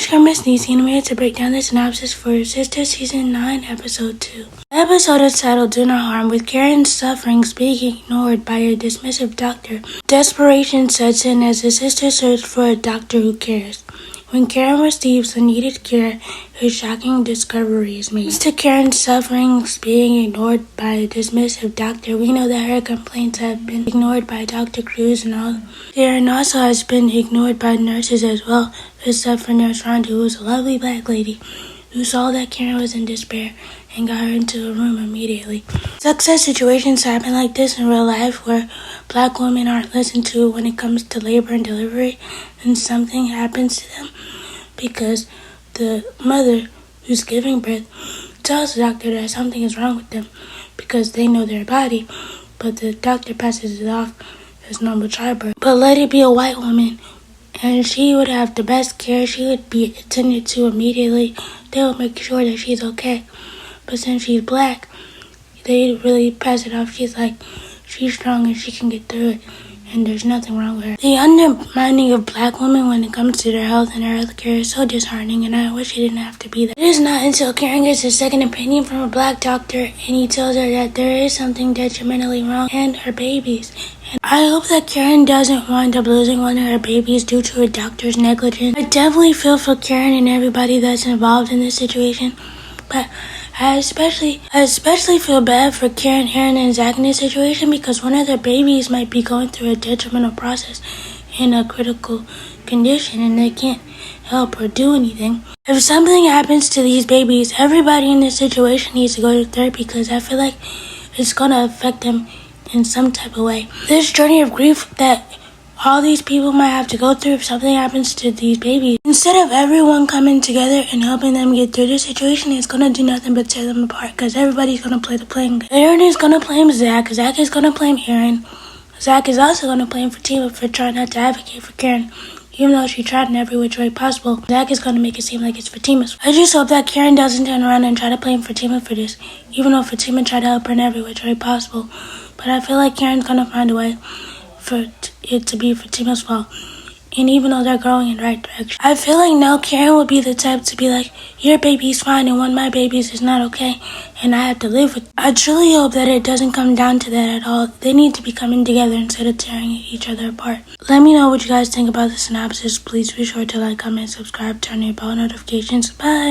it's your Missniecytv, and I'm here to break down the synopsis for Sistas Season 9, Episode 2. The episode is titled Do Not Harm, with Karen's sufferings being ignored by a dismissive doctor. Desperation sets in as the sisters search for a doctor who cares. When Karen receives the needed care, a shocking discovery is made. Thanks to Karen's sufferings being ignored by a dismissive doctor, we know that her complaints have been ignored by Dr. Cruz and all. Karen also has been ignored by nurses as well, except for Nurse Rhonda, who was a lovely black lady who saw that Karen was in despair and got her into a room immediately. Success situations happen like this in real life, where black women aren't listened to when it comes to labor and delivery, and something happens to them because the mother who's giving birth tells the doctor that something is wrong with them because they know their body, but the doctor passes it off as normal childbirth. But let it be a white woman, and she would have the best care. She would be attended to immediately. They would make sure that she's okay. But since she's black, they really pass it off. She's like, she's strong and she can get through it, and there's nothing wrong with her. The undermining of black women when it comes to their health and their health care is so disheartening, and I wish it didn't have to be that. It is not until Karen gets a second opinion from a black doctor and he tells her that there is something detrimentally wrong and her babies. And I hope that Karen doesn't wind up losing one of her babies due to a doctor's negligence. I definitely feel for Karen and everybody that's involved in this situation, but I especially feel bad for Karen, Aaron, and Zach in this situation because one of their babies might be going through a detrimental process in a critical condition and they can't help or do anything. If something happens to these babies, everybody in this situation needs to go to therapy because I feel like it's going to affect them in some type of way. This journey of grief that all these people might have to go through if something happens to these babies, instead of everyone coming together and helping them get through this situation, it's going to do nothing but tear them apart because everybody's going to play the blame. Aaron is going to blame Zach. Zach is going to blame Aaron. Zach is also going to blame Fatima for trying not to advocate for Karen, even though she tried in every which way possible. Zach is going to make it seem like it's Fatima's fault. I just hope that Karen doesn't turn around and try to blame Fatima for this, even though Fatima tried to help her in every which way possible. But I feel like Karen's going to find a way for it to be Fatima's fault. And even though they're going in the right direction, I feel like now Karen would be the type to be like, your baby's fine and one of my babies is not okay and I have to live with it. I truly hope that it doesn't come down to that at all. They need to be coming together instead of tearing each other apart. Let me know what you guys think about the synopsis. Please be sure to like, comment, subscribe, turn on your bell notifications. Bye!